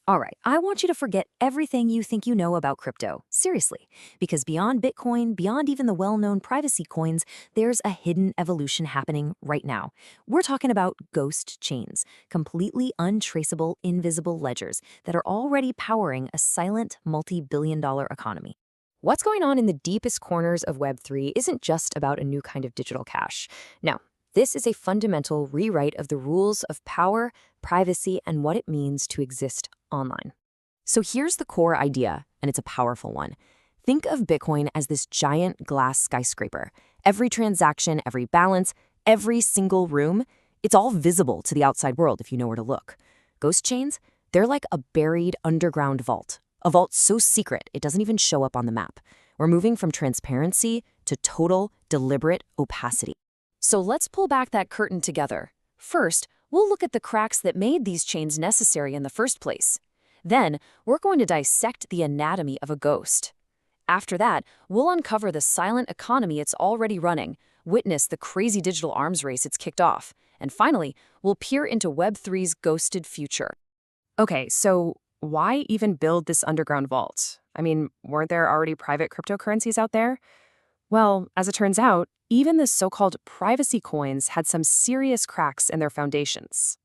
All right, I want you to forget everything you think you know about crypto. Seriously. Because beyond Bitcoin, beyond even the well-known privacy coins, there's a hidden evolution happening right now. We're talking about ghost chains, completely untraceable, invisible ledgers that are already powering a silent, multi-billion-dollar economy. What's going on in the deepest corners of Web3 isn't just about a new kind of digital cash. No, this is a fundamental rewrite of the rules of power, privacy, and what it means to exist online. So here's the core idea, and it's a powerful one. Think of Bitcoin as this giant glass skyscraper. Every transaction, every balance, every single room, it's all visible to the outside world if you know where to look. Ghost chains, they're like a buried underground vault. A vault so secret it doesn't even show up on the map. We're moving from transparency to total, deliberate opacity. So let's pull back that curtain together. First, we'll look at the cracks that made these chains necessary in the first place. Then, we're going to dissect the anatomy of a ghost. After that, we'll uncover the silent economy it's already running, witness the crazy digital arms race it's kicked off, and finally, we'll peer into Web3's ghosted future. Okay, so why even build this underground vault? I mean, weren't there already private cryptocurrencies out there? Well, as it turns out, even the so-called privacy coins had some serious cracks in their foundations.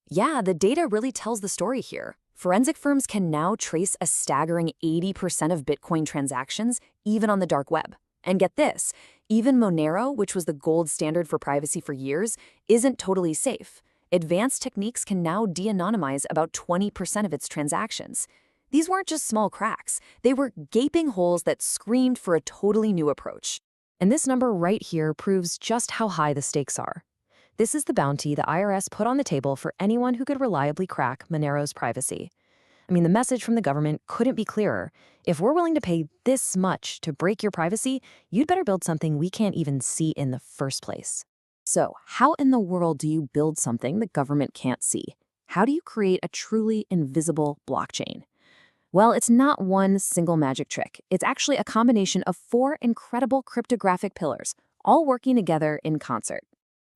Yeah, the data really tells the story here. Forensic firms can now trace a staggering 80% of Bitcoin transactions, even on the dark web. And get this, even Monero, which was the gold standard for privacy for years, isn't totally safe. Advanced techniques can now de-anonymize about 20% of its transactions. These weren't just small cracks. They were gaping holes that screamed for a totally new approach. And this number right here proves just how high the stakes are. This is the bounty the IRS put on the table for anyone who could reliably crack Monero's privacy. I mean, the message from the government couldn't be clearer. If we're willing to pay this much to break your privacy, you'd better build something we can't even see in the first place. So, how in the world do you build something the government can't see? How do you create a truly invisible blockchain? Well, it's not one single magic trick. It's actually a combination of 4 incredible cryptographic pillars, all working together in concert.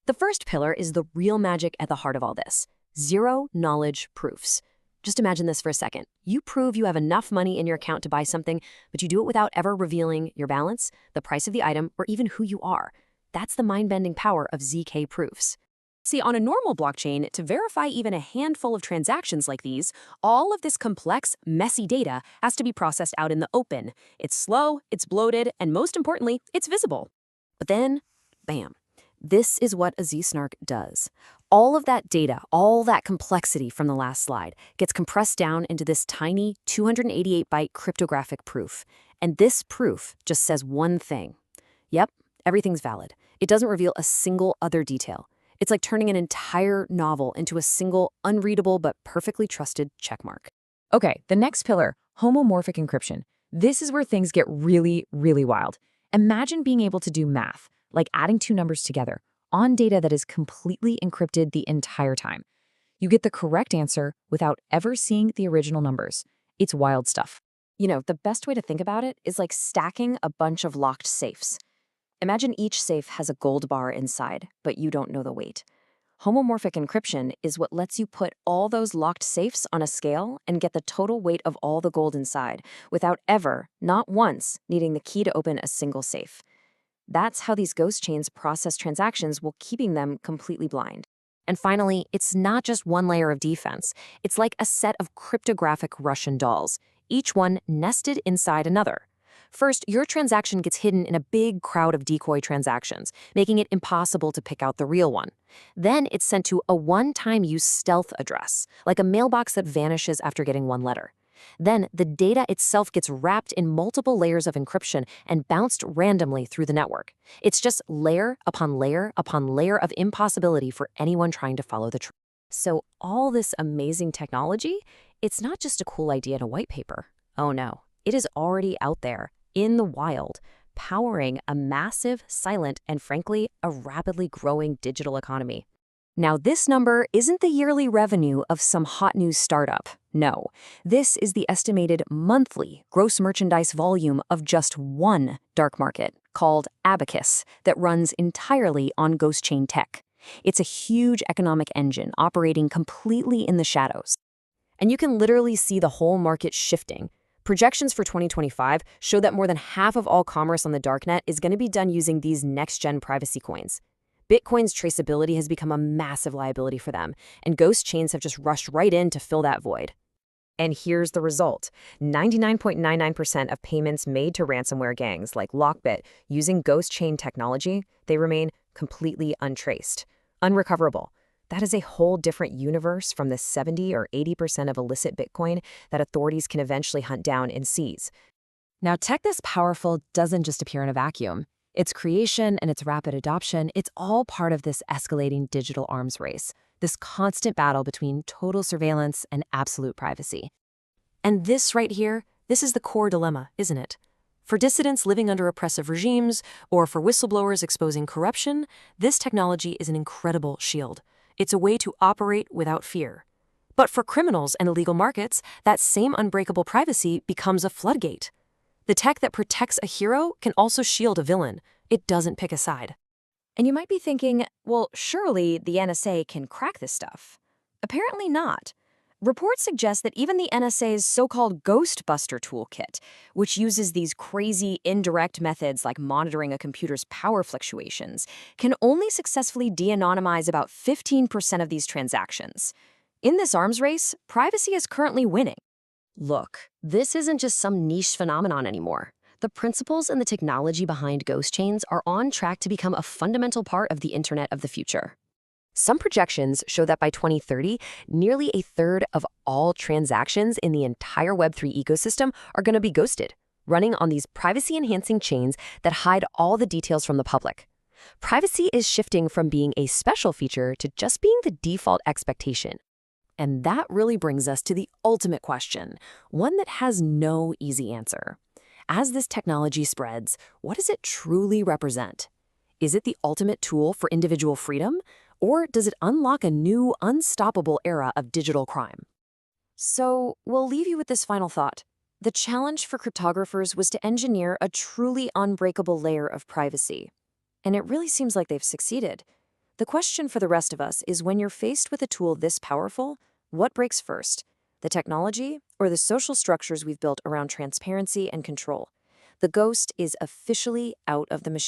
The first pillar is the real magic at the heart of all this: zero-knowledge proofs. Just imagine this for a second. You prove you have enough money in your account to buy something, but you do it without ever revealing your balance, the price of the item, or even who you are. That's the mind-bending power of ZK proofs. See, on a normal blockchain, to verify even a handful of transactions like these, all of this complex, messy data has to be processed out in the open. It's slow, it's bloated, and most importantly, it's visible. But then, bam. This is what a Z-Snark does. All of that data, all that complexity from the last slide, gets compressed down into this tiny 288-byte cryptographic proof. And this proof just says one thing. Yep, everything's valid. It doesn't reveal a single other detail. It's like turning an entire novel into a single, unreadable but perfectly trusted checkmark. Okay, the next pillar, homomorphic encryption. This is where things get really, really wild. Imagine being able to do math, like adding 2 numbers together, on data that is completely encrypted the entire time. You get the correct answer without ever seeing the original numbers. It's wild stuff. You know, the best way to think about it is like stacking a bunch of locked safes. Imagine each safe has a gold bar inside, but you don't know the weight. Homomorphic encryption is what lets you put all those locked safes on a scale and get the total weight of all the gold inside without ever, not once, needing the key to open a single safe. That's how these ghost chains process transactions while keeping them completely blind. And finally, it's not just one layer of defense. It's like a set of cryptographic Russian dolls, each one nested inside another. First, your transaction gets hidden in a big crowd of decoy transactions, making it impossible to pick out the real one. Then it's sent to a one-time use stealth address, like a mailbox that vanishes after getting one letter. Then the data itself gets wrapped in multiple layers of encryption and bounced randomly through the network. It's just layer upon layer upon layer of impossibility for anyone trying to follow the truth. So all this amazing technology, it's not just a cool idea in a white paper. Oh no, it is already out there, in the wild, powering a massive, silent, and frankly, a rapidly growing digital economy. Now, this number isn't the yearly revenue of some hot new startup. No, this is the estimated monthly gross merchandise volume of just one dark market called Abacus that runs entirely on ghost chain tech. It's a huge economic engine operating completely in the shadows. And you can literally see the whole market shifting. Projections for 2025 show that more than half of all commerce on the darknet is going to be done using these next-gen privacy coins. Bitcoin's traceability has become a massive liability for them, and ghost chains have just rushed right in to fill that void. And here's the result. 99.99% of payments made to ransomware gangs like Lockbit using ghost chain technology, they remain completely untraced, unrecoverable. That is a whole different universe from the 70 or 80% of illicit Bitcoin that authorities can eventually hunt down and seize. Now, tech this powerful doesn't just appear in a vacuum. Its creation and its rapid adoption, it's all part of this escalating digital arms race, this constant battle between total surveillance and absolute privacy. And this right here, this is the core dilemma, isn't it? For dissidents living under oppressive regimes, or for whistleblowers exposing corruption, this technology is an incredible shield. It's a way to operate without fear. But for criminals and illegal markets, that same unbreakable privacy becomes a floodgate. The tech that protects a hero can also shield a villain. It doesn't pick a side. And you might be thinking, well, surely the NSA can crack this stuff. Apparently not. Reports suggest that even the NSA's so-called Ghostbuster toolkit, which uses these crazy indirect methods like monitoring a computer's power fluctuations, can only successfully de-anonymize about 15% of these transactions. In this arms race, privacy is currently winning. Look, this isn't just some niche phenomenon anymore. The principles and the technology behind ghost chains are on track to become a fundamental part of the Internet of the future. Some projections show that by 2030, nearly a third of all transactions in the entire Web3 ecosystem are going to be ghosted, running on these privacy-enhancing chains that hide all the details from the public. Privacy is shifting from being a special feature to just being the default expectation. And that really brings us to the ultimate question, one that has no easy answer. As this technology spreads, what does it truly represent? Is it the ultimate tool for individual freedom? Or does it unlock a new, unstoppable era of digital crime? So, we'll leave you with this final thought. The challenge for cryptographers was to engineer a truly unbreakable layer of privacy. And it really seems like they've succeeded. The question for the rest of us is, when you're faced with a tool this powerful, what breaks first? The technology or the social structures we've built around transparency and control? The ghost is officially out of the machine.